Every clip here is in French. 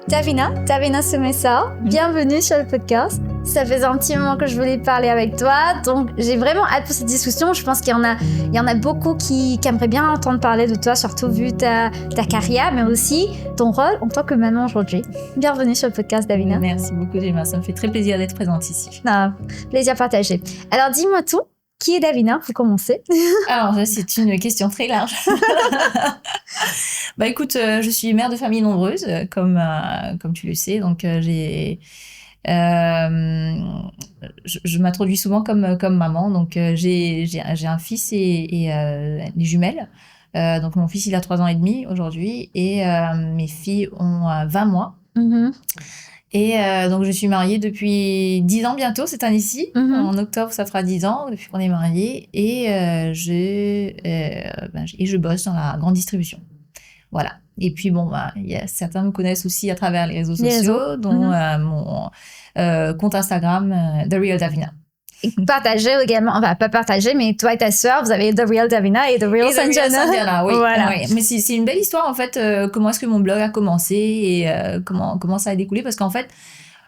Davina Semessa, bienvenue sur le podcast. Ça faisait un petit moment que je voulais parler avec toi, donc j'ai vraiment hâte pour cette discussion. Je pense qu'il y en a beaucoup qui aimeraient bien entendre parler de toi, surtout vu ta carrière, mais aussi ton rôle en tant que maman aujourd'hui. Bienvenue sur le podcast, Davina. Merci beaucoup, Gemma. Ça me fait très plaisir d'être présente ici. Plaisir partagé. Alors, dis-moi tout. Qui est Davina, pour commencer? Alors, c'est une question très large. Bah écoute, je suis mère de famille nombreuse, comme tu le sais. Donc, je m'introduis souvent comme maman. Donc, j'ai un fils et des jumelles. Donc, mon fils, il a 3 ans et demi aujourd'hui. Et mes filles ont 20 mois. Mm-hmm. Et donc, je suis mariée depuis 10 ans bientôt, cette année-ci. Mm-hmm. En octobre, ça fera 10 ans depuis qu'on est mariés. Et je bosse dans la grande distribution. Voilà. Et puis, certains me connaissent aussi à travers les réseaux sociaux, dont mon compte Instagram, The Real Davina. Partagez également, enfin pas partager, mais toi et ta sœur, vous avez The Real Davina et The Real Sanjana. Oui, voilà. Oui. Mais c'est une belle histoire en fait. Comment est-ce que mon blog a commencé et comment ça a découlé, parce qu'en fait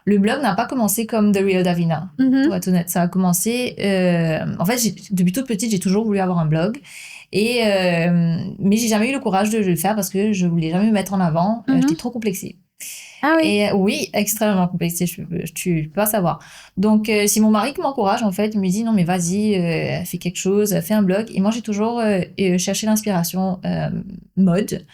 le blog n'a pas commencé comme The Real Davina. Pour être honnête, ça a commencé. En fait, depuis toute petite, j'ai toujours voulu avoir un blog. Mais j'ai jamais eu le courage de le faire parce que je voulais jamais me mettre en avant. J'étais trop complexée. Ah oui. Et oui, extrêmement complexée, tu peux pas savoir. Donc, c'est mon mari qui m'encourage, en fait. Il me dit, non, mais vas-y, fais quelque chose, fais un blog. Et moi, j'ai toujours cherché l'inspiration mode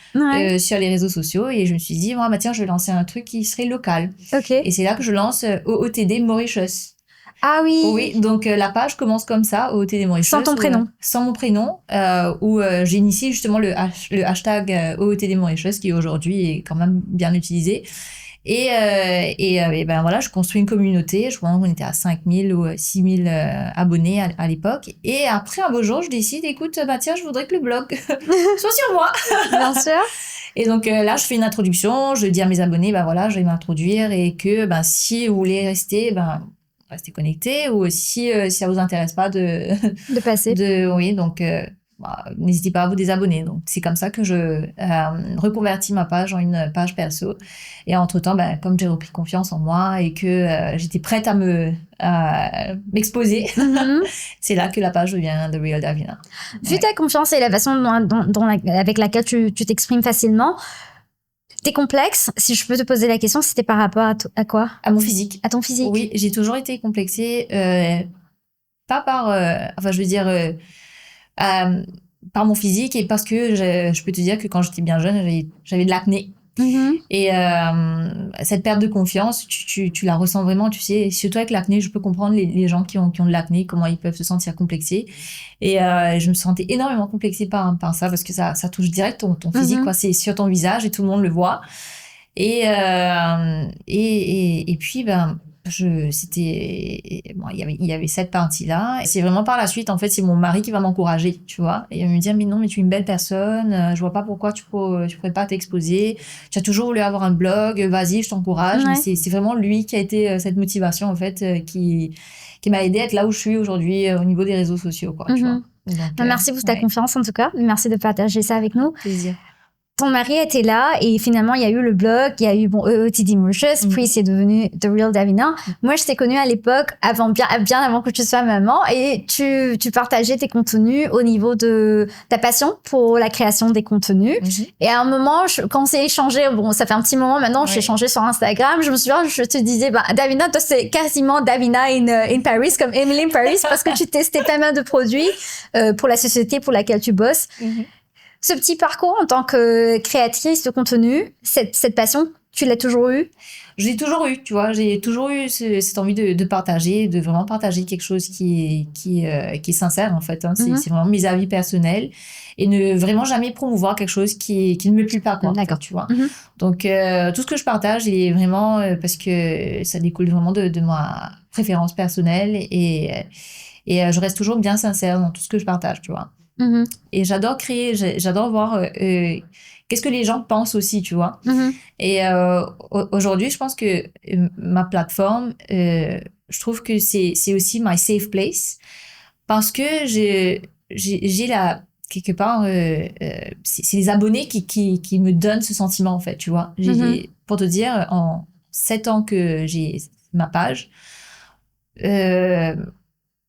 sur les réseaux sociaux. Et je me suis dit, tiens, je vais lancer un truc qui serait local. Okay. Et c'est là que je lance OOTD Mauritius. Ah oui. Oui, donc la page commence comme ça, OOTD Mauritius. Sans ton prénom. Sans mon prénom, où j'ai initié justement le hashtag OOTD Mauritius, qui aujourd'hui est quand même bien utilisé. Et ben voilà, je construis une communauté. Je crois qu'on était à 5000 ou 6000 abonnés à l'époque. Et après, un beau jour, je décide, écoute, tiens, je voudrais que le blog soit sur moi. Bien sûr. Et donc là, je fais une introduction. Je dis à mes abonnés, je vais m'introduire et que si vous voulez rester, restez connectés, ou si ça vous intéresse pas de passer. Oui, donc n'hésitez pas à vous désabonner. Donc c'est comme ça que je reconvertis ma page en une page perso. Et entre-temps, comme j'ai repris confiance en moi et que j'étais prête à m'exposer, c'est là que la page devient The Real Davina. Vu ta confiance et la façon avec laquelle tu t'exprimes facilement, t'es complexe, si je peux te poser la question, c'était par rapport à quoi? À mon physique. À ton physique? Oui, j'ai toujours été complexée, pas par, par mon physique, et parce que je peux te dire que quand j'étais bien jeune, j'avais de l'acné. Et cette perte de confiance, tu la ressens vraiment, tu sais. Surtout avec l'acné, je peux comprendre les gens qui ont de l'acné, comment ils peuvent se sentir complexés. Et je me sentais énormément complexée par ça, parce que ça touche direct ton physique, quoi. C'est sur ton visage et tout le monde le voit. Et puis, il y avait cette partie-là. Et c'est vraiment par la suite, en fait, c'est mon mari qui va m'encourager, tu vois. Et il va me dire, mais non, mais tu es une belle personne, je vois pas pourquoi tu pourrais pas t'exposer. Tu as toujours voulu avoir un blog, vas-y, je t'encourage. Ouais. Mais c'est vraiment lui qui a été cette motivation, en fait, qui m'a aidée à être là où je suis aujourd'hui au niveau des réseaux sociaux, quoi, tu vois. Donc, merci pour ta confiance, en tout cas. Merci de partager ça avec nous. Plaisir. Ton mari était là et finalement il y a eu le blog, il y a eu OOTD Mauritius, puis c'est devenu The Real Davina. Moi je t'ai connue à l'époque bien avant que tu sois maman, et tu partageais tes contenus au niveau de ta passion pour la création des contenus. Et à un moment quand on s'est échangé, ça fait un petit moment maintenant, je t'ai échangé sur Instagram, je me souviens, je te disais Davina, toi c'est quasiment Davina in Paris, comme Emily in Paris, parce que tu testais pas mal de produits pour la société pour laquelle tu bosses. Ce petit parcours en tant que créatrice de contenu, cette passion, tu l'as toujours eu? Je l'ai toujours eu, tu vois. J'ai toujours eu cette envie de partager, de vraiment partager quelque chose qui est sincère, en fait. C'est vraiment mes avis personnels, et ne vraiment jamais promouvoir quelque chose qui ne me plaît pas, quoi. D'accord. Tu vois. Donc, tout ce que je partage est vraiment parce que ça découle vraiment de ma préférence personnelle, et je reste toujours bien sincère dans tout ce que je partage, tu vois. Et j'adore créer, j'adore voir qu'est-ce que les gens pensent aussi, tu vois. Et aujourd'hui, je pense que ma plateforme, je trouve que c'est aussi my safe place, parce que j'ai quelque part, c'est les abonnés qui me donnent ce sentiment, en fait, tu vois. Pour te dire, en 7 ans que j'ai ma page,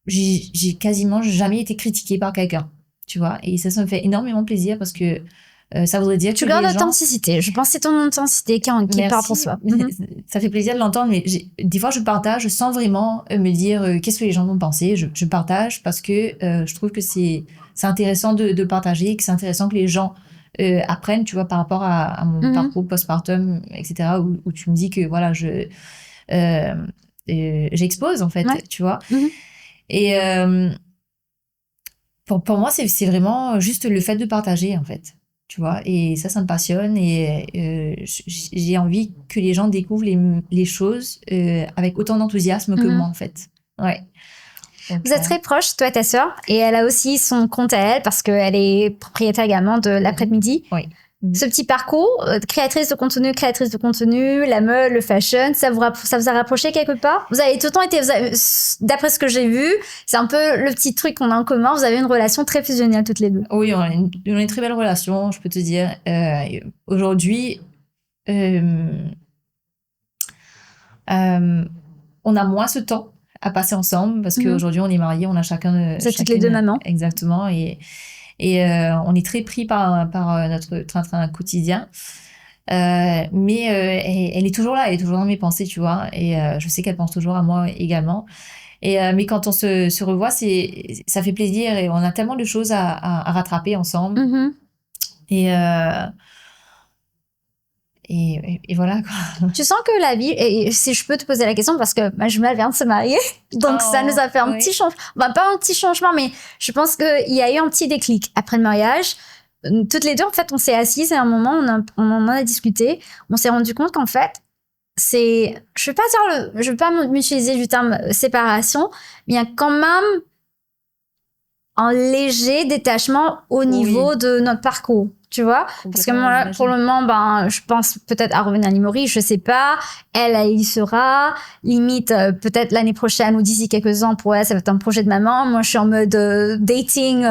j'ai quasiment jamais été critiquée par quelqu'un, tu vois. Et ça me fait énormément plaisir parce que ça voudrait dire tu que gardes les gens... l'authenticité. Je pense que c'est ton authenticité qui parle pour soi. Ça fait plaisir de l'entendre, mais des fois, je partage sans vraiment me dire qu'est-ce que les gens vont penser. Je partage parce que je trouve que c'est intéressant de le partager, que c'est intéressant que les gens apprennent, tu vois, par rapport à mon parcours postpartum, etc., où tu me dis que, voilà, j'expose, en fait, tu vois. Et pour moi, c'est vraiment juste le fait de partager, en fait. Tu vois, et ça me passionne et j'ai envie que les gens découvrent les choses avec autant d'enthousiasme que moi, en fait. Ouais. Donc, vous êtes très proches, toi et ta sœur, et elle a aussi son compte à elle parce qu'elle est propriétaire également de l'après-midi. Oui. Ce petit parcours, créatrice de contenu, la mode, le fashion, ça vous a rapproché quelque part? Vous avez tout le temps été, d'après ce que j'ai vu, c'est un peu le petit truc qu'on a en commun, vous avez une relation très fusionnelle toutes les deux. Oui, on a une très belle relation, je peux te dire. Aujourd'hui, on a moins ce temps à passer ensemble parce qu'aujourd'hui, on est mariés, on a chacun... Vous êtes toutes les deux mamans. Exactement, et on est très pris par notre train-train quotidien. Mais elle est toujours là, elle est toujours dans mes pensées, tu vois. Et je sais qu'elle pense toujours à moi également. Mais quand on se revoit, ça fait plaisir et on a tellement de choses à rattraper ensemble. Et voilà, quoi. Tu sens que la vie, et si je peux te poser la question, parce que ma jumelle vient de se marier, donc ça nous a fait un petit changement. Bah, pas un petit changement, mais je pense qu'il y a eu un petit déclic après le mariage. Toutes les deux, en fait, on s'est assises et à un moment, on en a discuté. On s'est rendu compte qu'en fait, je vais pas m'utiliser du terme séparation, mais il y a quand même un léger détachement au niveau de notre parcours. Tu vois, parce que moi, pour le moment, je pense peut-être à revenir à l'Imory, je sais pas. Elle y sera. Limite, peut-être l'année prochaine ou d'ici quelques ans, pour elle, ça va être un projet de maman. Moi, je suis en mode dating,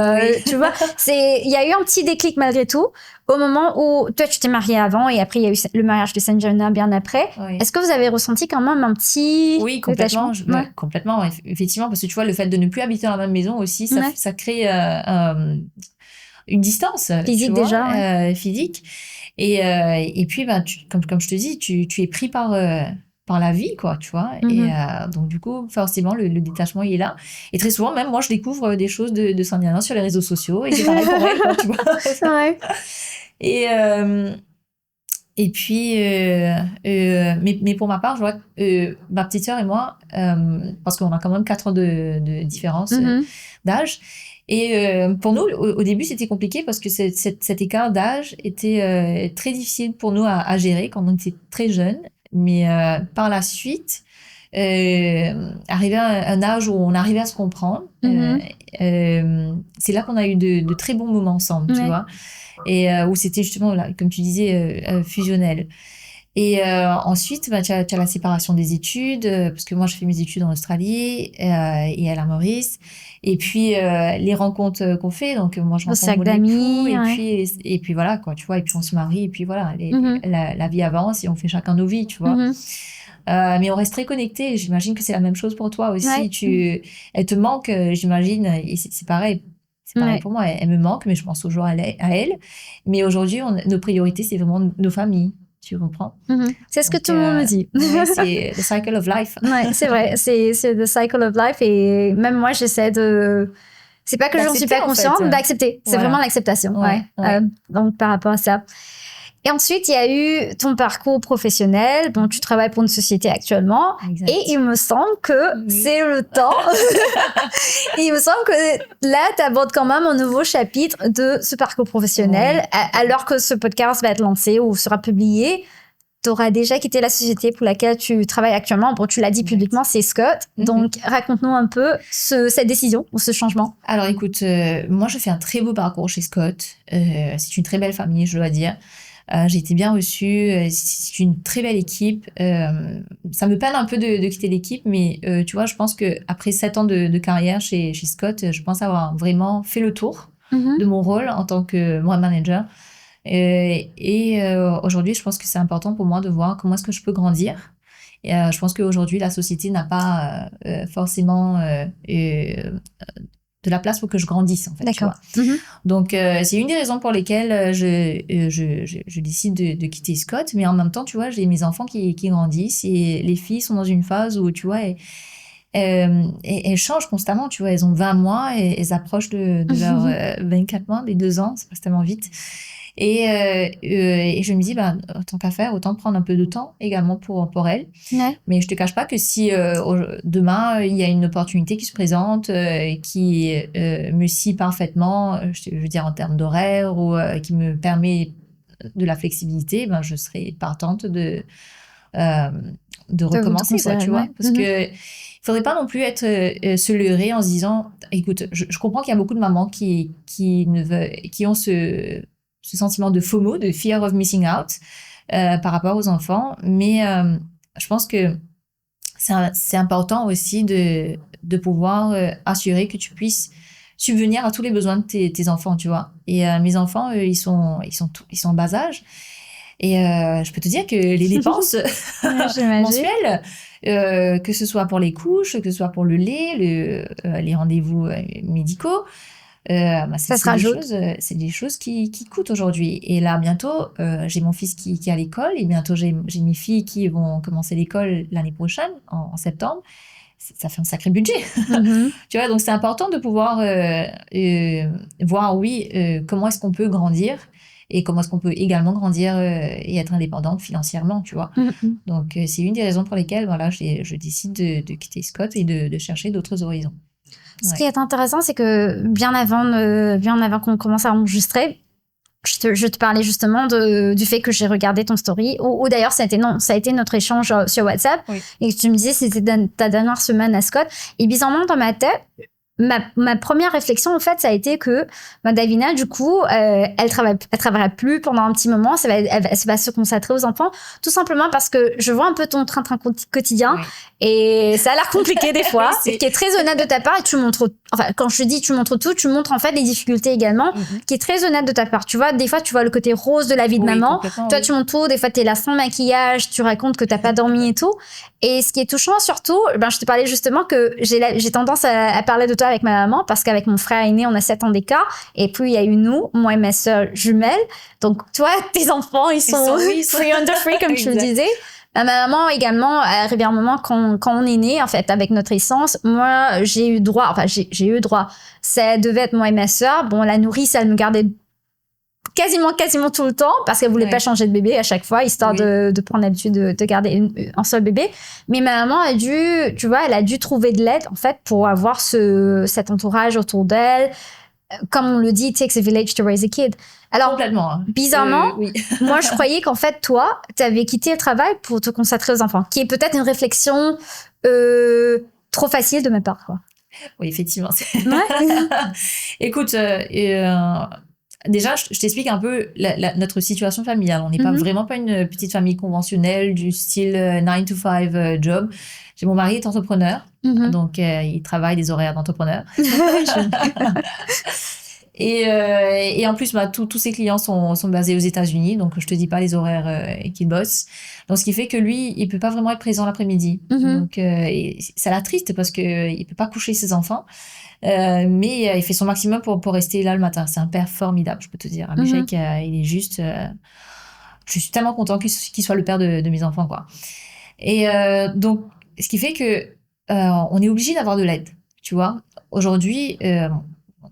tu vois. Il y a eu un petit déclic malgré tout. Au moment où toi, tu t'es mariée avant et après, il y a eu le mariage de Sanjana bien après. Oui. Est-ce que vous avez ressenti quand même un petit... Oui, complètement. Complètement, effectivement, parce que tu vois, le fait de ne plus habiter dans la même maison aussi, ça crée... une distance physique, tu vois, physique, et puis comme je te dis, tu es pris par la vie, quoi, tu vois. Et donc du coup, forcément, le détachement il est là, et très souvent même moi je découvre des choses de Sanjana sur les réseaux sociaux, et c'est pareil pour elle, quoi, tu vois. Ouais. Et puis mais pour ma part, je vois ma petite sœur et moi, parce qu'on a quand même 4 ans de différence d'âge. Et pour nous, au début, c'était compliqué parce que cet écart d'âge était très difficile pour nous à gérer quand on était très jeunes. Mais par la suite, arrivé à un âge où on arrivait à se comprendre, c'est là qu'on a eu de très bons moments ensemble, tu vois. Et où c'était justement, là, comme tu disais, fusionnel. Et ensuite, tu as la séparation des études, parce que moi, je fais mes études en Australie et elle à Maurice. Et puis, les rencontres qu'on fait. Donc, moi, je rencontre mon époux. Et puis, voilà, quoi, tu vois. Et puis, on se marie. Et puis, voilà, la vie avance et on fait chacun nos vies, tu vois. Mais on reste très connectés. J'imagine que c'est la même chose pour toi aussi. Elle te manque, j'imagine. Et c'est pareil. C'est pareil pour moi. Elle me manque, mais je pense toujours à elle. Mais aujourd'hui, nos priorités, c'est vraiment nos familles. Tu comprends? C'est ce que tout le monde me dit. C'est the cycle of life. Ouais, c'est vrai. C'est the cycle of life. Et même moi, j'essaie de... C'est pas que j'en suis pas consciente, d'accepter. C'est vraiment l'acceptation. Donc, par rapport à ça. Et ensuite, il y a eu ton parcours professionnel. Bon, tu travailles pour une société actuellement. Exact. Et il me semble que c'est le temps. Il me semble que là, tu abordes quand même un nouveau chapitre de ce parcours professionnel. Alors que ce podcast va être lancé ou sera publié, tu auras déjà quitté la société pour laquelle tu travailles actuellement. Bon, tu l'as dit publiquement, c'est Scott. Donc, raconte-nous un peu cette décision ou ce changement. Alors, écoute, moi, je fais un très beau parcours chez Scott. C'est une très belle famille, je dois dire. J'ai été bien reçue, c'est une très belle équipe. Ça me peine un peu de quitter l'équipe, mais tu vois, je pense qu'après 7 ans de carrière chez Scott, je pense avoir vraiment fait le tour. de mon rôle en tant que brand manager. Aujourd'hui, je pense que c'est important pour moi de voir comment est-ce que je peux grandir. Je pense qu'aujourd'hui, la société n'a pas forcément de la place pour que je grandisse, en fait. D'accord. Tu vois. Donc, c'est une des raisons pour lesquelles je décide de quitter Scott. Mais en même temps, tu vois, j'ai mes enfants qui grandissent et les filles sont dans une phase où, tu vois, elles changent constamment, tu vois. Elles ont 20 mois et elles approchent de leurs 24 mois, des 2 ans. Ça passe tellement vite. Et je me dis, tant qu'à faire, autant prendre un peu de temps également pour elle. Ouais. Mais je te cache pas que si demain, il y a une opportunité qui se présente, qui me scie parfaitement, je veux dire en termes d'horaire, ou qui me permet de la flexibilité, je serai partante de recommencer, quoi, tu vois. Parce que il faudrait pas non plus être se leurrer en se disant, écoute, je comprends qu'il y a beaucoup de mamans qui ont ce sentiment de FOMO, de fear of missing out, par rapport aux enfants. Mais je pense que c'est important aussi de pouvoir assurer que tu puisses subvenir à tous les besoins de tes enfants, tu vois. Et mes enfants, eux, ils sont en bas âge. Et je peux te dire que les dépenses mensuelles, que ce soit pour les couches, que ce soit pour le lait, les rendez-vous médicaux, c'est des choses qui coûtent aujourd'hui. Et là, bientôt, j'ai mon fils qui est à l'école, et bientôt j'ai mes filles qui vont commencer l'école l'année prochaine, en septembre. Ça fait un sacré budget. Tu vois, donc c'est important de pouvoir voir, comment est-ce qu'on peut grandir et comment est-ce qu'on peut également grandir et être indépendante financièrement, tu vois. Donc, c'est une des raisons pour lesquelles, voilà, je décide de quitter Scott et de chercher d'autres horizons. Ce qui est intéressant, c'est que bien avant qu'on commence à enregistrer, je te parlais justement du fait que j'ai regardé ton story, ou d'ailleurs ça a été notre échange sur WhatsApp, et que tu me disais c'était ta dernière semaine à Scott, et bizarrement dans ma tête, ma première réflexion, en fait, ça a été que Davina, du coup, elle travaillera plus pendant un petit moment. Elle va se concentrer aux enfants, tout simplement parce que je vois un peu ton train-train quotidien et ça a l'air compliqué des fois, qui est très honnête de ta part, et tu montres, enfin, quand je dis tu montres tout, tu montres en fait les difficultés également, qui est très honnête de ta part. Tu vois, des fois, tu vois le côté rose de la vie de maman. Toi, tu montres tout. Des fois, t'es là sans maquillage, tu racontes que t'as pas dormi et tout. Et ce qui est touchant surtout, je te parlais justement que j'ai tendance à parler de toi avec ma maman, parce qu'avec mon frère aîné, on a 7 ans d'écart. Et puis, il y a eu nous, moi et ma sœur jumelle. Donc, toi, tes enfants, ils sont free under free, comme tu le disais. Ma maman également, arrivé un moment quand on est né, en fait, avec notre essence, moi, j'ai eu droit, ça devait être moi et ma sœur. Bon, la nourrice, elle me gardait quasiment tout le temps, parce qu'elle voulait pas changer de bébé à chaque fois, histoire de prendre l'habitude de garder un seul bébé. Mais ma maman elle a dû trouver de l'aide, en fait, pour avoir cet entourage autour d'elle. Comme on le dit, it takes a village to raise a kid. Alors, complètement. Bizarrement, moi, je croyais qu'en fait, toi, t'avais quitté le travail pour te consacrer aux enfants, qui est peut-être une réflexion trop facile de ma part, quoi. Oui, effectivement. Écoute, déjà, je t'explique un peu notre situation familiale. On n'est vraiment pas une petite famille conventionnelle du style 9 to 5 job. Mon mari est entrepreneur, donc il travaille des horaires d'entrepreneur. Et en plus, tous ses clients sont basés aux États-Unis, donc je te dis pas les horaires qu'il bosse. Donc, ce qui fait que lui, il peut pas vraiment être présent l'après-midi. Donc, ça l'attriste parce que il peut pas coucher ses enfants. Mais il fait son maximum pour rester là le matin. C'est un père formidable, je peux te dire. Abhishek, il est juste... je suis tellement content qu'il soit le père de mes enfants, quoi. Et donc, ce qui fait que on est obligé d'avoir de l'aide, tu vois. Aujourd'hui,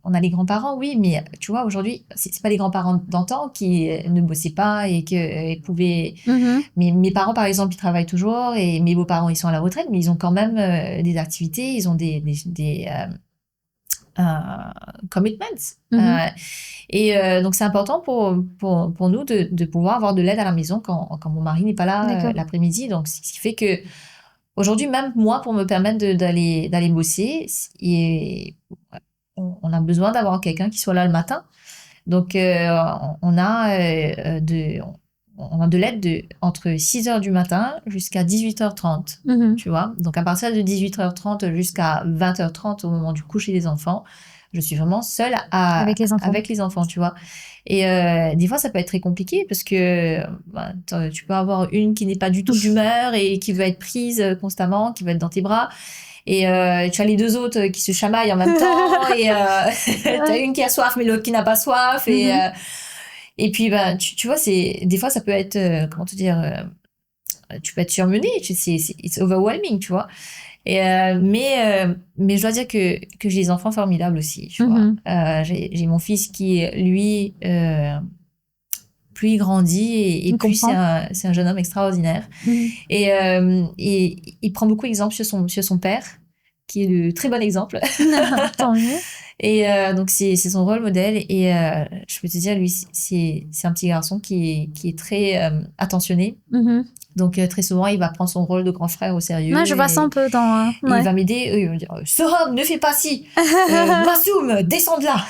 on a les grands-parents, oui, mais tu vois, aujourd'hui, c'est pas les grands-parents d'antan qui ne bossaient pas et qui pouvaient... Mes parents, par exemple, ils travaillent toujours, et mes beaux-parents, ils sont à la retraite, mais ils ont quand même des activités, ils ont des commitments. Donc, c'est important pour nous de pouvoir avoir de l'aide à la maison quand mon mari n'est pas là l'après-midi. Donc, ce qui fait que aujourd'hui, même moi, pour me permettre d'aller bosser, on a besoin d'avoir quelqu'un qui soit là le matin. Donc, on a de l'aide entre 6h du matin jusqu'à 18h30, tu vois. Donc, à partir de 18h30 jusqu'à 20h30, au moment du coucher des enfants, Je suis vraiment seule Avec les enfants, tu vois. Et des fois, ça peut être très compliqué parce que tu peux avoir une qui n'est pas du tout d'humeur et qui veut être prise constamment, qui veut être dans tes bras. Et tu as les deux autres qui se chamaillent en même temps. Et tu as une qui a soif, mais l'autre qui n'a pas soif. Et puis, tu vois, des fois, ça peut être, comment te dire, tu peux être surmené. It's overwhelming, tu vois. Et mais je dois dire que j'ai des enfants formidables aussi, tu vois. J'ai mon fils qui, lui, plus il grandit et plus c'est un jeune homme extraordinaire. Et il prend beaucoup d'exemples sur son père, qui est le très bon exemple. Tant mieux. Et donc c'est son rôle modèle. Et je peux te dire, lui, c'est un petit garçon qui est très attentionné. Donc, très souvent, il va prendre son rôle de grand frère au sérieux. Ouais, je vois ça un peu dans... Il va m'aider. Il va me dire, Soham, ne fais pas ci. Massoum, descends de là.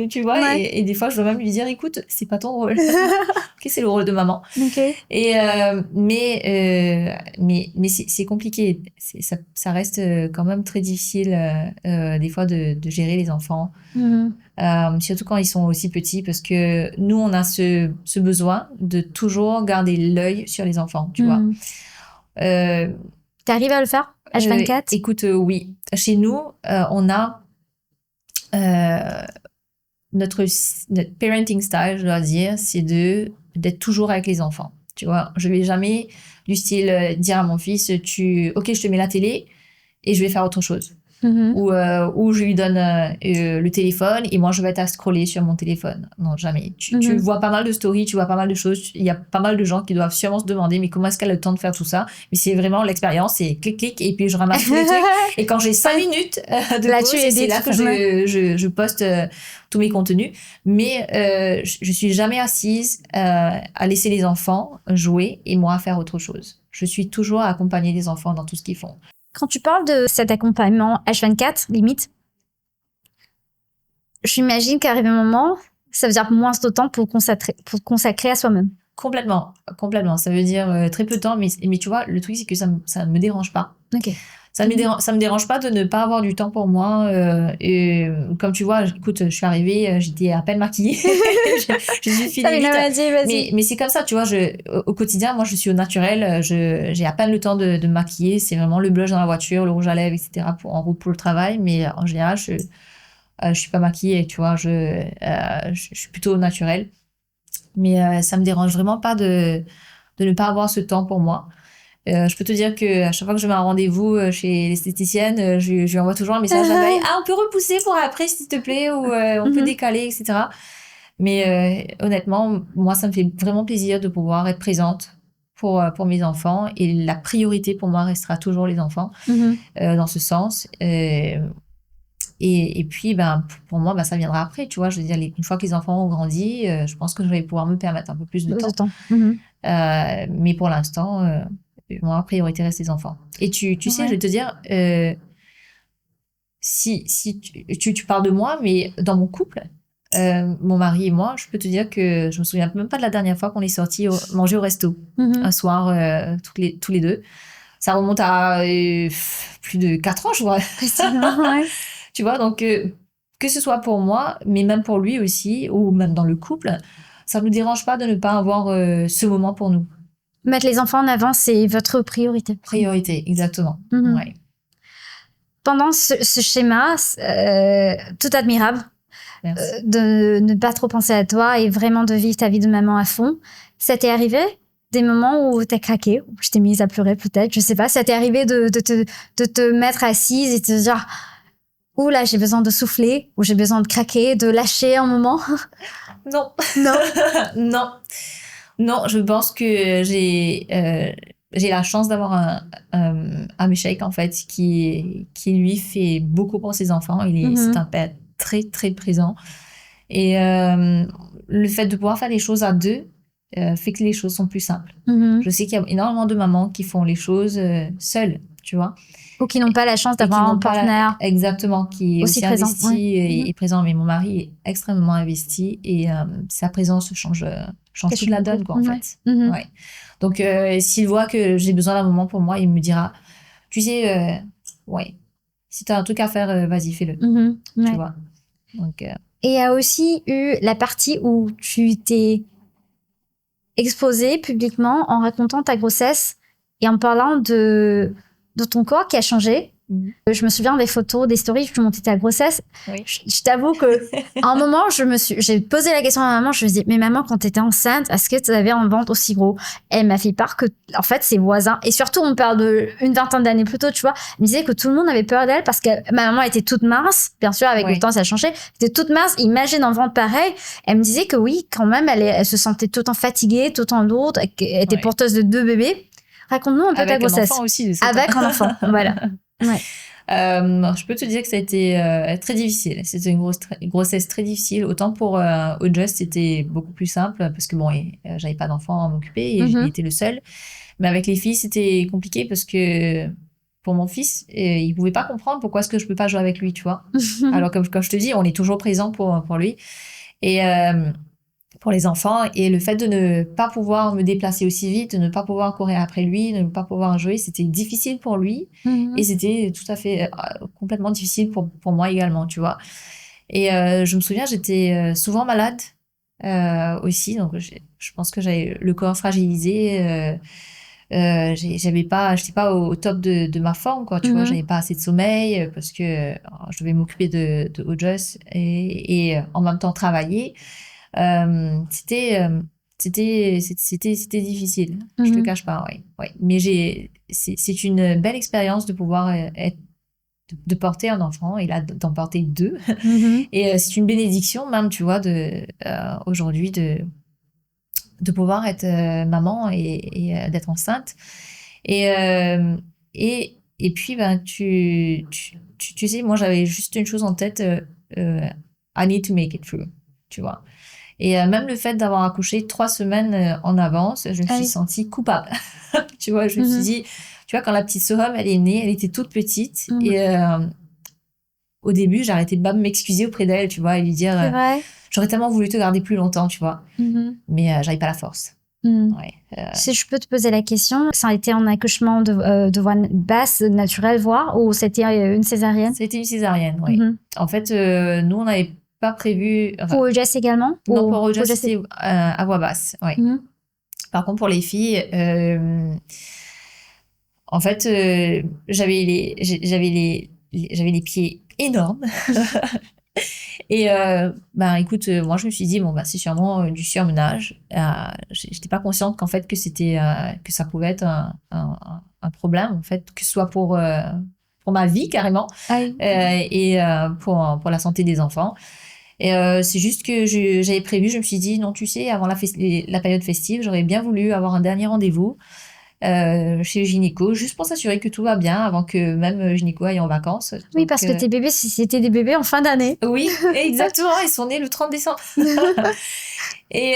Tu vois, et des fois, je dois même lui dire, écoute, c'est pas ton rôle. Ok, c'est le rôle de maman. Et, mais c'est compliqué. Ça reste quand même très difficile, des fois, de gérer les enfants. Surtout quand ils sont aussi petits, parce que nous, on a ce besoin de toujours garder l'œil sur les enfants, tu vois. T'arrives à le faire, H24? Écoute, oui. Chez nous, on a notre parenting style, je dois dire, c'est d'être toujours avec les enfants, tu vois. Je vais jamais du style dire à mon fils, ok, je te mets la télé et je vais faire autre chose. Ou je lui donne le téléphone et moi je vais être à scroller sur mon téléphone. Non, jamais. Tu vois pas mal de stories, tu vois pas mal de choses. Il y a pas mal de gens qui doivent sûrement se demander mais comment est-ce qu'elle a le temps de faire tout ça. Mais c'est vraiment l'expérience, c'est clic et puis je ramasse tous les trucs. Et quand j'ai 5 minutes de pause, c'est là que je poste tous mes contenus. Mais je suis jamais assise à laisser les enfants jouer et moi à faire autre chose. Je suis toujours à accompagner les enfants dans tout ce qu'ils font. Quand tu parles de cet accompagnement H24, limite, j'imagine qu'arrive un moment, ça veut dire moins de temps pour consacrer à soi-même. Complètement. Ça veut dire très peu de temps, mais tu vois, le truc, c'est que ça ne me dérange pas. Ok. Ça me dérange pas de ne pas avoir du temps pour moi. Et comme tu vois, écoute, je suis arrivée, j'étais à peine maquillée. je suis filée vite. Vas-y. Mais c'est comme ça, tu vois. Au quotidien, moi, je suis au naturel. J'ai à peine le temps de me maquiller. C'est vraiment le blush dans la voiture, le rouge à lèvres, etc. en route pour le travail. Mais en général, je suis pas maquillée, tu vois. Je suis plutôt au naturel. Mais ça me dérange vraiment pas de ne pas avoir ce temps pour moi. Je peux te dire que à chaque fois que je mets un rendez-vous chez l'esthéticienne, je lui envoie toujours un message la veille. Ah, on peut repousser pour après, s'il te plaît, ou on peut décaler, etc. Mais honnêtement, moi, ça me fait vraiment plaisir de pouvoir être présente pour mes enfants. Et la priorité pour moi restera toujours les enfants dans ce sens. Et puis, pour moi, ça viendra après, tu vois. Je veux dire, une fois que les enfants ont grandi, je pense que je vais pouvoir me permettre un peu plus de temps. Mais pour l'instant, moi, la priorité reste les enfants. Et tu sais, je vais te dire, si tu parles de moi, mais dans mon couple, mon mari et moi, je peux te dire que je me souviens même pas de la dernière fois qu'on est sortis manger au resto un soir, tous les deux. Ça remonte à plus de 4 ans, je crois. Tu vois, donc que ce soit pour moi, mais même pour lui aussi, ou même dans le couple, ça ne nous dérange pas de ne pas avoir ce moment pour nous. Mettre les enfants en avant, c'est votre priorité. Priorité, exactement. Ouais. Pendant ce schéma, tout admirable, de ne pas trop penser à toi et vraiment de vivre ta vie de maman à fond. Ça t'est arrivé des moments où t'as craqué, où je t'ai mise à pleurer peut-être, je sais pas. Ça t'est arrivé de te mettre assise et te dire ouh là, j'ai besoin de souffler, ou j'ai besoin de craquer, de lâcher un moment? Non. Non. Non, je pense que j'ai la chance d'avoir un Meshach, en fait, qui lui fait beaucoup pour ses enfants. C'est un père très, très présent. Et le fait de pouvoir faire les choses à deux fait que les choses sont plus simples. Je sais qu'il y a énormément de mamans qui font les choses seules, tu vois. Ou qui n'ont pas la chance d'avoir un partenaire. Exactement, qui est aussi présent, investi et présent. Mais mon mari est extrêmement investi et sa présence change toute la donne, quoi, en fait. Ouais. Donc, s'il voit que j'ai besoin d'un moment pour moi, il me dira, tu sais, si tu as un truc à faire, vas-y, fais-le. Tu vois. Donc, Et il y a aussi eu la partie où tu t'es exposée publiquement en racontant ta grossesse et en parlant de ton corps qui a changé. Je me souviens des photos, des stories, tu montais ta grossesse. Oui. Je t'avoue que à un moment, j'ai posé la question à ma maman. Je me dis, mais maman, quand t'étais enceinte, est-ce que tu avais un ventre aussi gros? Elle m'a fait part que, en fait, ses voisins, et surtout, on parle d'une vingtaine d'années plus tôt, tu vois, elle me disait que tout le monde avait peur d'elle parce que ma maman était toute mince. Bien sûr, avec le temps, ça a changé. Elle était toute mince. Imagine un ventre pareil. Elle me disait que oui, quand même, elle se sentait tout le temps fatiguée, tout le temps lourde, qu'elle était porteuse de 2 bébés. Raconte-nous un peu ta grossesse. Avec un enfant aussi. Avec un enfant, voilà. Ouais. Je peux te dire que ça a été très difficile. C'était une grossesse très difficile. Autant pour Just, c'était beaucoup plus simple parce que bon, j'avais pas d'enfant à m'occuper et il était le seul. Mais avec les filles, c'était compliqué parce que pour mon fils, il pouvait pas comprendre pourquoi est-ce que je peux pas jouer avec lui, tu vois. Alors comme je te dis, on est toujours présent pour lui. Et pour les enfants, et le fait de ne pas pouvoir me déplacer aussi vite, de ne pas pouvoir courir après lui, de ne pas pouvoir jouer, c'était difficile pour lui et c'était tout à fait complètement difficile pour moi également, tu vois. Et je me souviens, j'étais souvent malade aussi, donc je pense que j'avais le corps fragilisé. J'étais pas au top de ma forme, quoi, tu vois, j'avais pas assez de sommeil parce que je devais m'occuper de Ojas et en même temps travailler. C'était difficile, je te cache pas, ouais. Mais c'est une belle expérience de pouvoir de porter un enfant et là d'en porter 2. Et c'est une bénédiction même, tu vois, aujourd'hui de pouvoir être maman et d'être enceinte. Et puis ben tu sais, moi j'avais juste une chose en tête, I need to make it through, tu vois. Et même le fait d'avoir accouché 3 semaines en avance, je me suis sentie coupable. Tu vois, je me suis dit, tu vois, quand la petite Soham, elle est née, elle était toute petite. Et au début, j'arrêtais de m'excuser auprès d'elle, tu vois, et lui dire, j'aurais tellement voulu te garder plus longtemps, tu vois. Mais j'avais pas la force. Ouais. Si je peux te poser la question, ça a été un accouchement de voie basse, naturelle, voire, ou c'était une césarienne? C'était une césarienne, oui. En fait, nous, on n'avait pas prévu... Enfin, pour Ojas également? Non, pour Ojas, c'était à voix basse, oui. Par contre, pour les filles, en fait, j'avais les pieds énormes. Et ben écoute, moi je me suis dit bon bah c'est sûrement du surmenage. J'étais pas consciente qu'en fait que c'était que ça pouvait être un problème en fait, que ce soit pour ma vie carrément et pour la santé des enfants. Et c'est juste que j'avais prévu, je me suis dit non, tu sais, avant la période festive, j'aurais bien voulu avoir un dernier rendez-vous chez le gynéco, juste pour s'assurer que tout va bien avant que même le gynéco aille en vacances. Oui, donc, parce que tes bébés, c'était des bébés en fin d'année. Oui, exactement, ils sont nés le 30 décembre. Et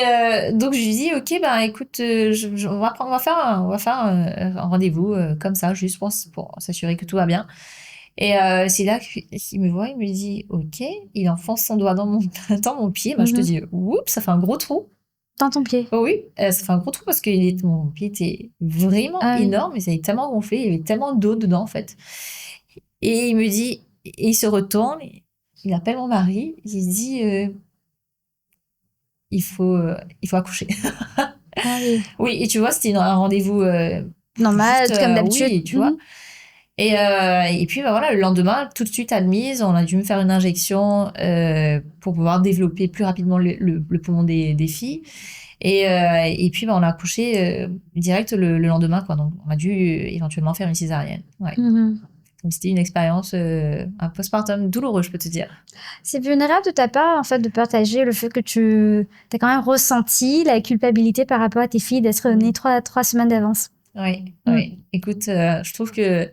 donc je lui dis ok, ben écoute, on va faire un rendez-vous comme ça, juste pour s'assurer que tout va bien. Et c'est là qu'il me voit, il me dit ok, il enfonce son doigt dans mon pied. Moi je te dis oups, ça fait un gros trou. Dans ton pied? Oh oui, ça fait un gros trou parce que mon pied était vraiment énorme, et ça avait tellement gonflé, il y avait tellement d'eau dedans en fait. Et il me dit, et il se retourne, il appelle mon mari, il se dit il faut accoucher. Oui, et tu vois, c'était un rendez-vous normal, comme d'habitude. Oui, tu vois. Et puis bah, voilà, le lendemain, tout de suite admise, on a dû me faire une injection pour pouvoir développer plus rapidement le poumon des filles. Et puis bah, on a accouché direct le lendemain, quoi. Donc on a dû éventuellement faire une césarienne. Ouais. Donc c'était une expérience, un postpartum douloureux, je peux te dire. C'est vulnérable de ta part, en fait, de partager le fait que tu as quand même ressenti la culpabilité par rapport à tes filles d'être nées 3 semaines d'avance. Oui. Écoute, je trouve que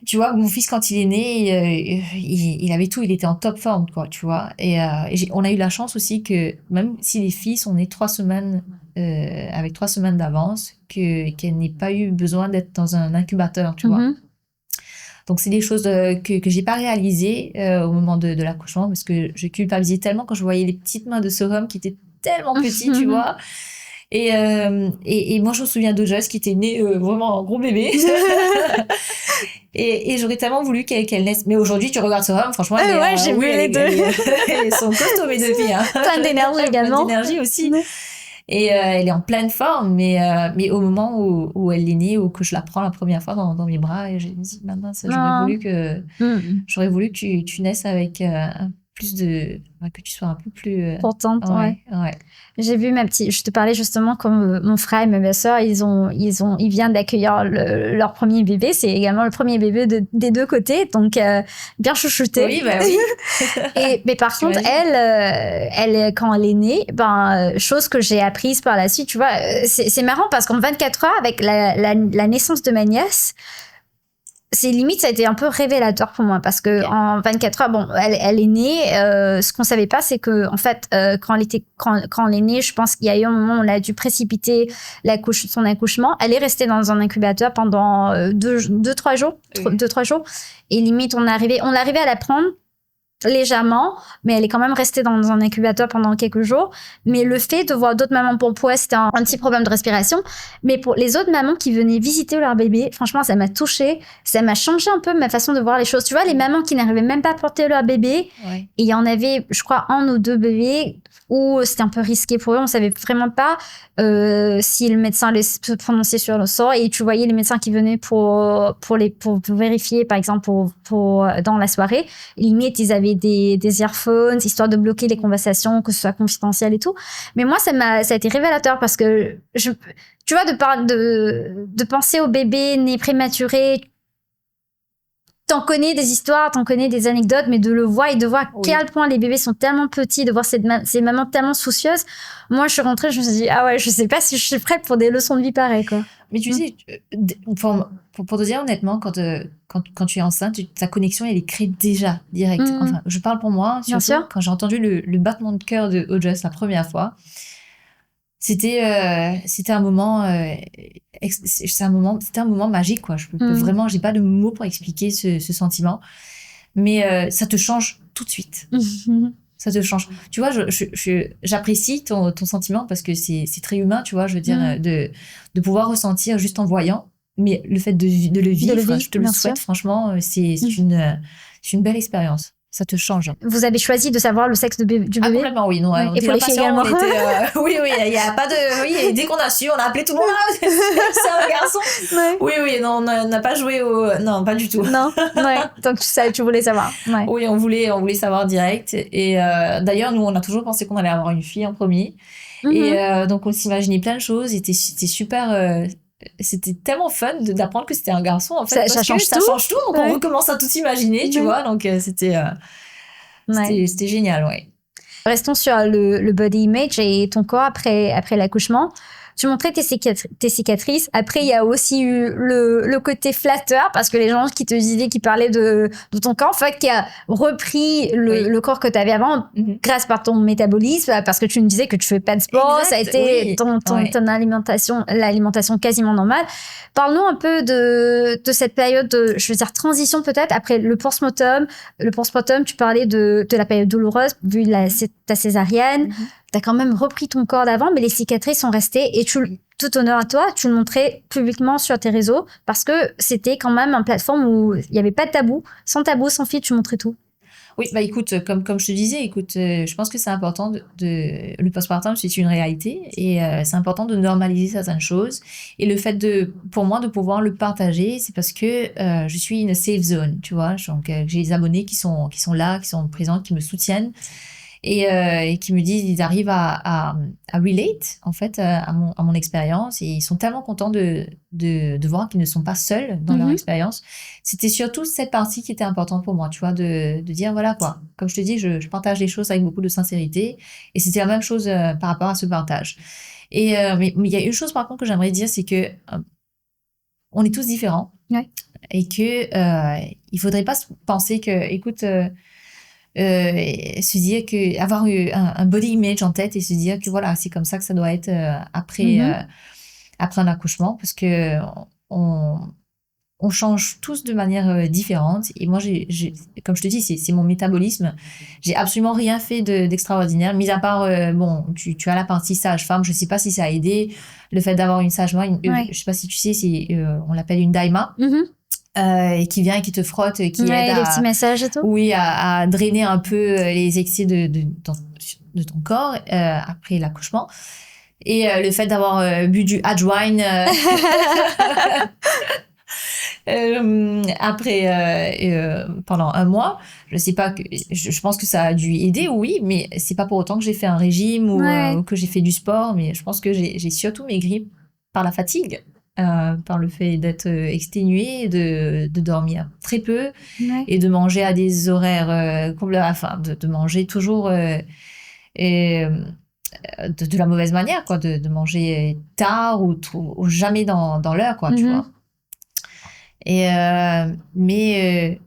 tu vois, mon fils, quand il est né, il avait tout, il était en top forme, quoi, tu vois. Et on a eu la chance aussi que, même si les filles sont nées 3 semaines, avec 3 semaines d'avance, qu'elles n'aient pas eu besoin d'être dans un incubateur, tu vois. Donc, c'est des choses que j'ai pas réalisées au moment de l'accouchement, parce que je culpabilisais tellement quand je voyais les petites mains de Soham qui étaient tellement petites, tu vois. Et moi, je me souviens d'Ojas qui était né vraiment un gros bébé. Et j'aurais tellement voulu qu'elle naisse. Mais aujourd'hui, tu regardes Soham, franchement, j'ai vu les deux. Elles sont costauds, mes deux filles. Hein. Plein d'énergie également. Plein d'énergie aussi. Et elle est en pleine forme, mais au moment où elle est née, ou que je la prends la première fois dans mes bras, et j'ai dit, maman, j'aurais voulu que tu naisses avec plus de... que tu sois un peu plus... Contente, ouais. J'ai vu je te parlais justement comme mon frère et ma belle-sœur, ils viennent d'accueillir leur premier bébé. C'est également le premier bébé des deux côtés, donc bien chouchouté. Oui, bah oui. Mais par contre, elle, quand elle est née, chose que j'ai apprise par la suite, tu vois, c'est marrant parce qu'en 24 heures, avec la naissance de ma nièce, c'est limite, ça a été un peu révélateur pour moi parce que en 24 heures, elle est née. Ce qu'on savait pas, c'est que en fait, quand elle est née, je pense qu'il y a eu un moment où on a dû précipiter son accouchement. Elle est restée dans un incubateur pendant 2-3 jours, 2-3 jours. Et limite, on arrivait à la prendre légèrement, mais elle est quand même restée dans un incubateur pendant quelques jours. Mais le fait de voir d'autres mamans, pour elle, c'était un petit problème de respiration. Mais pour les autres mamans qui venaient visiter leur bébé, franchement, ça m'a touchée. Ça m'a changé un peu ma façon de voir les choses. Tu vois, les mamans qui n'arrivaient même pas à porter leur bébé, et il y en avait, je crois, 1 ou 2 bébés où c'était un peu risqué pour eux. On savait vraiment pas si le médecin allait se prononcer sur le sort. Et tu voyais les médecins qui venaient pour vérifier, par exemple, pour dans la soirée. Limite, ils avaient des earphones, histoire de bloquer les conversations, que ce soit confidentiel et tout. Mais moi, ça a été révélateur parce que tu vois, de penser au bébé né prématuré, t'en connais des histoires, t'en connais des anecdotes, mais de le voir et de voir à quel point les bébés sont tellement petits, de voir ces mamans tellement soucieuses. Moi, je suis rentrée, je me suis dit, ah ouais, je sais pas si je suis prête pour des leçons de vie pareilles, quoi. Mais tu sais, pour te dire honnêtement, quand tu es enceinte, ta connexion, elle est créée déjà, direct. Enfin, je parle pour moi, surtout quand j'ai entendu le battement de cœur de Auguste la première fois. C'était un moment magique, quoi. Je peux vraiment, j'ai pas de mots pour expliquer ce sentiment, mais ça te change tout de suite. Ça te change. Tu vois, j'apprécie ton sentiment parce que c'est très humain, tu vois, je veux dire, de pouvoir ressentir juste en voyant, mais le fait de le vivre, je te le souhaite, franchement, c'est une belle expérience. Ça te change. Vous avez choisi de savoir le sexe du bébé? Complètement, oui. Non, et pour les filles également. Oui, il y a pas de... Oui, dès qu'on a su, on a appelé tout le monde. C'est un garçon. Oui, non, on n'a pas joué au... Non, pas du tout. Non, donc tu voulais savoir. Oui, on voulait savoir direct. Et d'ailleurs, nous, on a toujours pensé qu'on allait avoir une fille en premier. Et donc, on s'imaginait plein de choses. C'était super... C'était tellement fun d'apprendre que c'était un garçon, en fait. Ça change tout. Donc on recommence à tout imaginer, tu vois. Donc c'était génial, ouais. Restons sur le body image et ton corps après l'accouchement. Tu montrais tes cicatrices. Après, il y a aussi eu le côté flatteur, parce que les gens qui te disaient, qui parlaient de ton corps, en fait, qui a repris le corps que tu avais avant, grâce par ton métabolisme, parce que tu me disais que tu fais pas de sport, ça a été ton alimentation, l'alimentation quasiment normale. Parle-nous un peu de cette période je veux dire, transition peut-être, après le postpartum. Le postpartum, tu parlais de la période douloureuse, vu ta césarienne. T'as quand même repris ton corps d'avant, mais les cicatrices sont restées, et tout honneur à toi, tu le montrais publiquement sur tes réseaux, parce que c'était quand même une plateforme où il n'y avait pas de tabou, sans filtre, tu montrais tout. Oui, bah écoute, comme je te disais, je pense que c'est important le postpartum, c'est une réalité, et c'est important de normaliser certaines choses, et le fait pour moi de pouvoir le partager, c'est parce que je suis une safe zone, tu vois, donc j'ai des abonnés qui sont là, qui sont présents, qui me soutiennent, et qui me disent, ils arrivent à relate, en fait, à mon expérience, et ils sont tellement contents de voir qu'ils ne sont pas seuls dans leur expérience. C'était surtout cette partie qui était importante pour moi, tu vois, de dire, voilà, quoi. Comme je te dis, je partage les choses avec beaucoup de sincérité, et c'était la même chose par rapport à ce partage. Mais il y a une chose, par contre, que j'aimerais dire, c'est que on est tous différents, et que il faudrait pas penser que, écoute... se dire que avoir un body image en tête et se dire que voilà, c'est comme ça que ça doit être après un accouchement, parce que on change tous de manière différente, et moi comme je te dis, c'est mon métabolisme, j'ai absolument rien fait d'extraordinaire, mis à part tu as la partie sage-femme, je sais pas si ça a aidé le fait d'avoir une sage-femme, je sais pas si tu sais, on l'appelle une daima. et qui vient et qui te frotte, qui aide les petits massages et tout. Oui, à drainer un peu les excès de ton corps après l'accouchement. Et le fait d'avoir bu du Adjoine pendant un mois, je sais pas, je pense que ça a dû aider, oui, mais c'est pas pour autant que j'ai fait un régime ou que j'ai fait du sport, mais je pense que j'ai surtout maigri par la fatigue. Par le fait d'être exténuée, de dormir très peu et de manger à des horaires enfin de manger toujours de la mauvaise manière, quoi, de manger tard ou jamais dans l'heure, quoi, tu vois. Et mais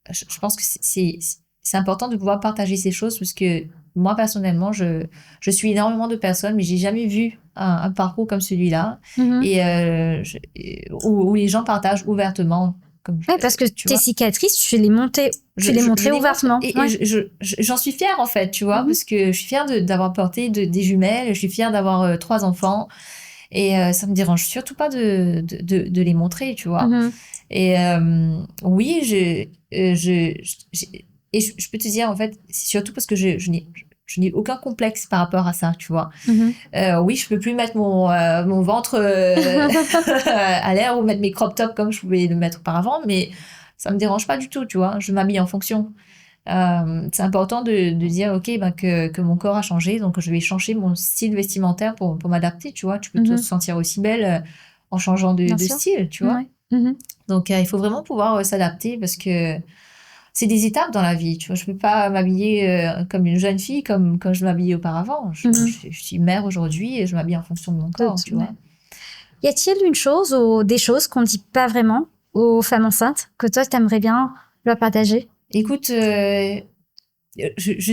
je pense que c'est important de pouvoir partager ces choses parce que moi personnellement je suis énormément de personnes mais j'ai jamais vu un parcours comme celui-là et où les gens partagent ouvertement comme parce que tes cicatrices tu les montais ouvertement et j'en suis fière en fait, tu vois, parce que je suis fière d'avoir porté des jumelles, je suis fière d'avoir 3 enfants et ça me dérange surtout pas de les montrer, tu vois. Et oui, et je peux te dire, en fait, c'est surtout parce que je n'ai aucun complexe par rapport à ça, tu vois. Oui, je peux plus mettre mon ventre à l'air ou mettre mes crop tops comme je pouvais le mettre auparavant, mais ça me dérange pas du tout, tu vois. Je m'habille en fonction. C'est important de dire, ok, que mon corps a changé, donc je vais changer mon style vestimentaire pour m'adapter, tu vois. Tu peux te sentir aussi belle en changeant de style, tu vois. Donc, il faut vraiment pouvoir s'adapter parce que c'est des étapes dans la vie, tu vois. Je peux pas m'habiller comme une jeune fille comme je m'habillais auparavant. Je suis mère aujourd'hui et je m'habille en fonction de mon corps, tu vois. Y a-t-il une chose ou des choses qu'on ne dit pas vraiment aux femmes enceintes que toi, tu aimerais bien leur partager? Écoute, je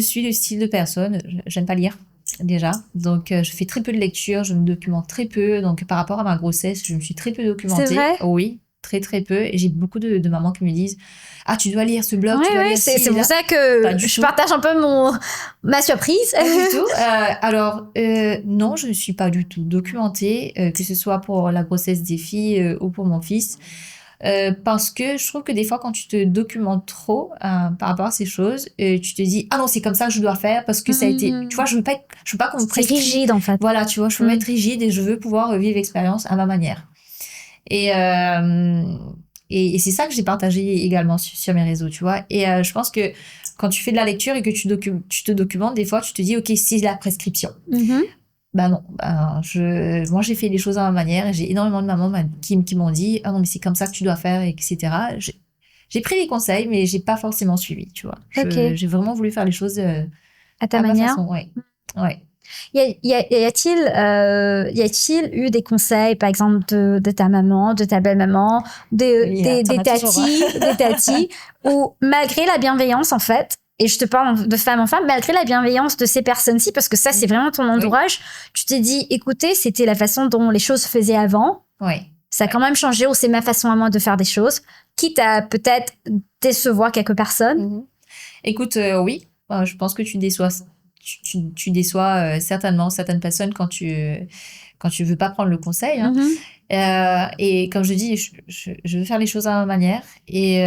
suis le style de personne, j'aime pas lire déjà, donc je fais très peu de lecture, je me documente très peu, donc par rapport à ma grossesse, je me suis très peu documentée. C'est vrai? Oui, très très peu, et j'ai beaucoup de mamans qui me disent « Ah, tu dois lire ce blog, tu dois lire ci, c'est pour ça que je partage un peu ma surprise. » Pas du tout. Alors, non, je ne suis pas du tout documentée, que ce soit pour la grossesse des filles ou pour mon fils. Parce que je trouve que des fois quand tu te documentes trop par rapport à ces choses, tu te dis ah non c'est comme ça que je dois faire parce que ça a été, tu vois, je veux pas qu'on me prescrit. C'est rigide en fait. Voilà, tu vois, je veux être rigide et je veux pouvoir vivre l'expérience à ma manière. Et c'est ça que j'ai partagé également sur mes réseaux, tu vois. Et je pense que quand tu fais de la lecture et que tu te documentes, des fois tu te dis ok, c'est la prescription. Bah non, moi j'ai fait les choses à ma manière et j'ai énormément de mamans qui m'ont dit ah non mais c'est comme ça que tu dois faire, etc. J'ai pris les conseils mais j'ai pas forcément suivi, tu vois. J'ai vraiment voulu faire les choses à ta manière. Ma façon, ouais. Y a-t-il eu des conseils, par exemple, de ta maman, de ta belle-maman, des tatis, où malgré la bienveillance, en fait, et je te parle de femme en femme, malgré la bienveillance de ces personnes-ci, parce que ça, c'est vraiment ton entourage, tu t'es dit, écoutez, c'était la façon dont les choses se faisaient avant. Ça a quand même changé, ou c'est ma façon à moi de faire des choses, quitte à peut-être décevoir quelques personnes. Écoute, oui, je pense que tu déçois certainement certaines personnes quand tu veux pas prendre le conseil. Et comme je dis, je veux faire les choses à ma manière. Et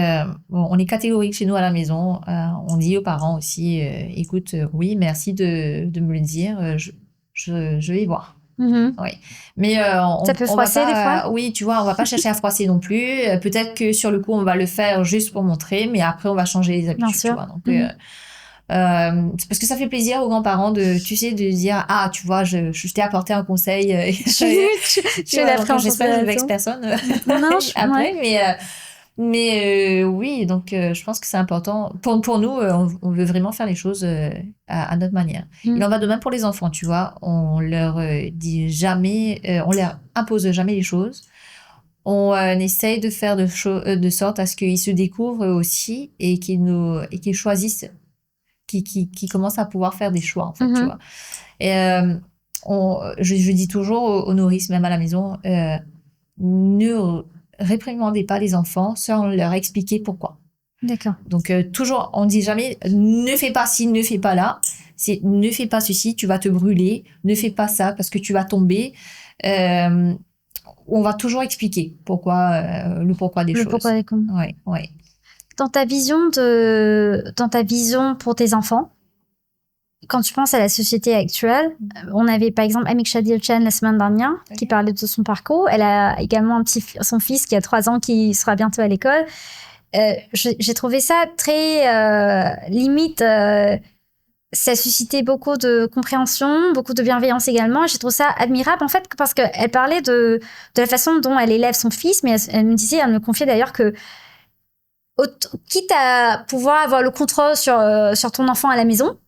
on est catégorique chez nous à la maison. On dit aux parents aussi, écoute, oui, merci de me le dire. Je vais voir. Oui. Mais ça peut froisser des fois. Oui, tu vois, on va pas chercher à froisser non plus. Peut-être que sur le coup, on va le faire juste pour montrer, mais après, on va changer les habitudes. Tu vois, donc, c'est parce que ça fait plaisir aux grands-parents de dire ah tu vois je t'ai apporté un conseil j'espère que je ne vexe personne après mais oui donc je pense que c'est important pour nous on veut vraiment faire les choses à notre manière. Il en va de même pour les enfants, tu vois, on leur dit jamais on leur impose jamais les choses. On essaye de faire de sorte à ce qu'ils se découvrent aussi et qu'ils choisissent, qui commencent à pouvoir faire des choix, en fait, tu vois. Et je dis toujours aux nourrices, même à la maison, ne réprimandez pas les enfants sans leur expliquer pourquoi. D'accord. Donc, toujours, on dit jamais, ne fais pas ci, ne fais pas là. C'est, ne fais pas ceci, tu vas te brûler. Ne fais pas ça parce que tu vas tomber. on va toujours expliquer pourquoi, le pourquoi des choses. Pourquoi des comment. Ouais. Dans ta vision pour tes enfants, quand tu penses à la société actuelle, on avait par exemple Amiksha Dilchen la semaine dernière qui parlait de son parcours. Elle a également son fils qui a 3 ans qui sera bientôt à l'école. J'ai trouvé ça très limite. Ça a suscité beaucoup de compréhension, beaucoup de bienveillance également. J'ai trouvé ça admirable en fait parce qu'elle parlait de la façon dont elle élève son fils, mais elle me confiait d'ailleurs que quitte à pouvoir avoir le contrôle sur ton enfant à la maison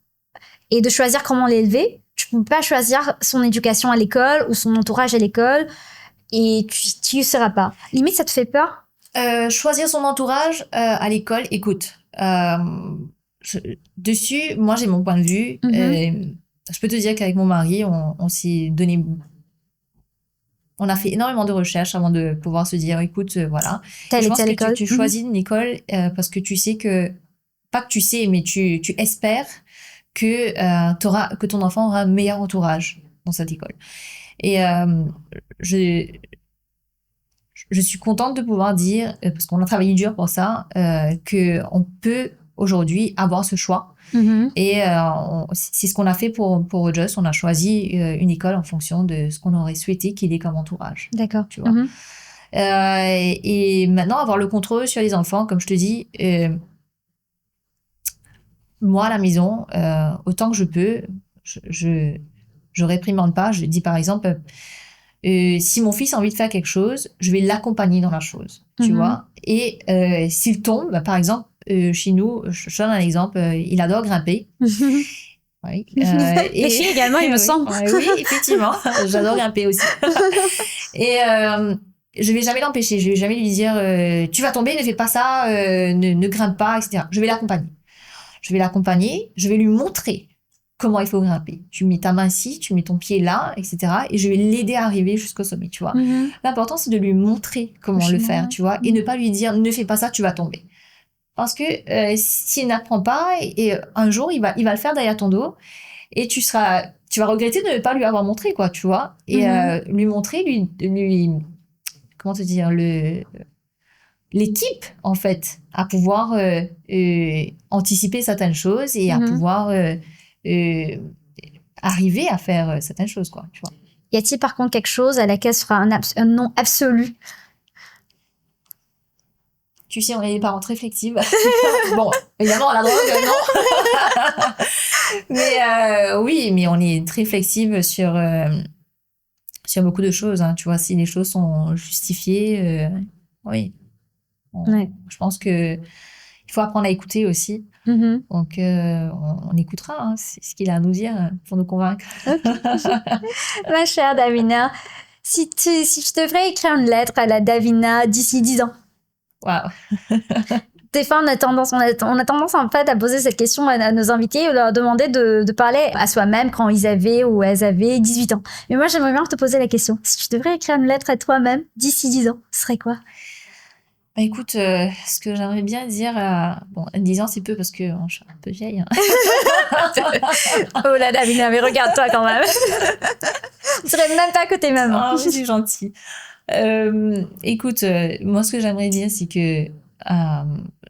et de choisir comment l'élever, tu peux pas choisir son éducation à l'école ou son entourage à l'école et tu y seras pas. Limite, ça te fait peur? Choisir son entourage à l'école, écoute, dessus, moi j'ai mon point de vue. Je peux te dire qu'avec mon mari, on s'est donné... On a fait énormément de recherches avant de pouvoir se dire, écoute, voilà. Je pense que tu choisis une école parce que tu sais que... Pas que tu sais, mais tu espères que ton enfant aura un meilleur entourage dans cette école. Et je suis contente de pouvoir dire, parce qu'on a travaillé dur pour ça, qu'on peut aujourd'hui avoir ce choix. Et c'est ce qu'on a fait pour Just. On a choisi une école en fonction de ce qu'on aurait souhaité qu'il ait comme entourage. D'accord. Tu vois. Et maintenant, avoir le contrôle sur les enfants, comme je te dis, moi, à la maison, autant que je peux, je réprimande pas. Je dis par exemple, si mon fils a envie de faire quelque chose, je vais l'accompagner dans la chose, tu vois. Et s'il tombe, par exemple, chez nous, je donne un exemple, il adore grimper. Oui. Les filles également, il me semble. Oui, effectivement, j'adore grimper aussi. Et je vais jamais l'empêcher, je vais jamais lui dire tu vas tomber, ne fais pas ça, ne grimpe pas, etc. Je vais l'accompagner. Je vais lui montrer comment il faut grimper. Tu mets ta main ici, tu mets ton pied là, etc. Et je vais l'aider à arriver jusqu'au sommet, tu vois. L'important, c'est de lui montrer comment le faire, tu vois, et ne pas lui dire ne fais pas ça, tu vas tomber. Parce que s'il n'apprend pas, et un jour, il va le faire derrière ton dos, et tu vas regretter de ne pas lui avoir montré, quoi, tu vois. Et lui montrer, lui comment te dire, l'équipe, en fait, à pouvoir anticiper certaines choses et à pouvoir arriver à faire certaines choses, quoi, tu vois. Y a-t-il par contre quelque chose à laquelle sera un non absolu? Tu sais, on est des parents très flexibles. Bon, évidemment, la drogue, non. Mais oui, mais on est très flexible sur beaucoup de choses, hein, tu vois. Si les choses sont justifiées, oui. Je pense que il faut apprendre à écouter aussi. Donc, on écoutera ce qu'il a à nous dire pour nous convaincre. Ma chère Davina, si je devrais écrire une lettre à la Davina d'ici 10 ans. Waouh. Des fois, on a tendance en fait à poser cette question à nos invités ou leur demander de parler à soi-même quand ils avaient ou elles avaient 18 ans. Mais moi, j'aimerais bien te poser la question. Si tu devrais écrire une lettre à toi-même d'ici 10 ans, ce serait quoi? Bah écoute, ce que j'aimerais bien dire, bon, 10 ans c'est peu parce que je suis un peu vieille. Hein. Oh là, Davina, mais regarde-toi quand même. Je dirais même pas que t'es maman. Oh, je suis gentille. Écoute, moi ce que j'aimerais dire, c'est que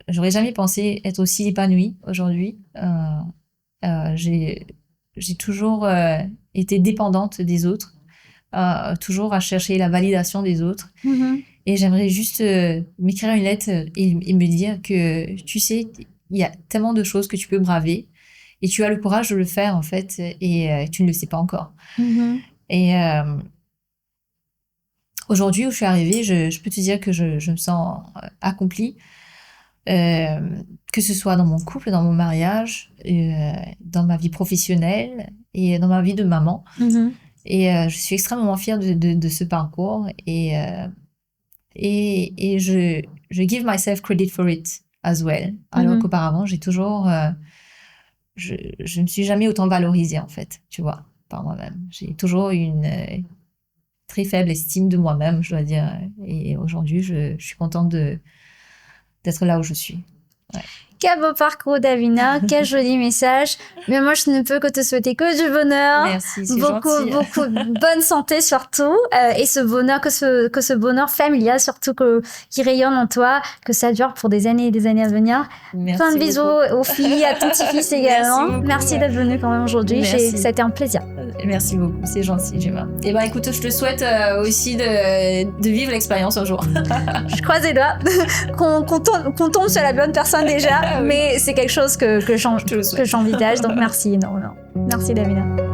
j'aurais jamais pensé être aussi épanouie aujourd'hui. J'ai toujours été dépendante des autres, toujours à chercher la validation des autres. Et j'aimerais juste m'écrire une lettre et me dire que, tu sais, il y a tellement de choses que tu peux braver et tu as le courage de le faire, en fait, et tu ne le sais pas encore. Et aujourd'hui, où je suis arrivée, je peux te dire que je me sens accomplie, que ce soit dans mon couple, dans mon mariage, dans ma vie professionnelle et dans ma vie de maman. Et je suis extrêmement fière de ce parcours et je give myself credit for it as well. Alors qu'auparavant, j'ai toujours... je me suis jamais autant valorisée, en fait, tu vois, par moi-même. J'ai toujours une très faible estime de moi-même, je dois dire. Et aujourd'hui, je suis contente d'être là où je suis. Ouais. Quel beau parcours, Davina. Quel joli message. Mais moi, je ne peux que te souhaiter que du bonheur. Merci, c'est beaucoup, gentil. beaucoup de bonne santé surtout. Et ce bonheur, que ce bonheur familial surtout qui rayonne en toi, que ça dure pour des années et des années à venir. Merci Plein de bisous aux filles, à ton petit-fils également. Merci d'être venu quand même aujourd'hui. Ça a été un plaisir. Merci beaucoup, c'est gentil, Gemma. Et ben écoute, je te souhaite aussi de vivre l'expérience un jour. Je croise les doigts qu'on tombe sur la bonne personne déjà, mais c'est quelque chose que j'envisage. Donc merci énormément. Merci Davina.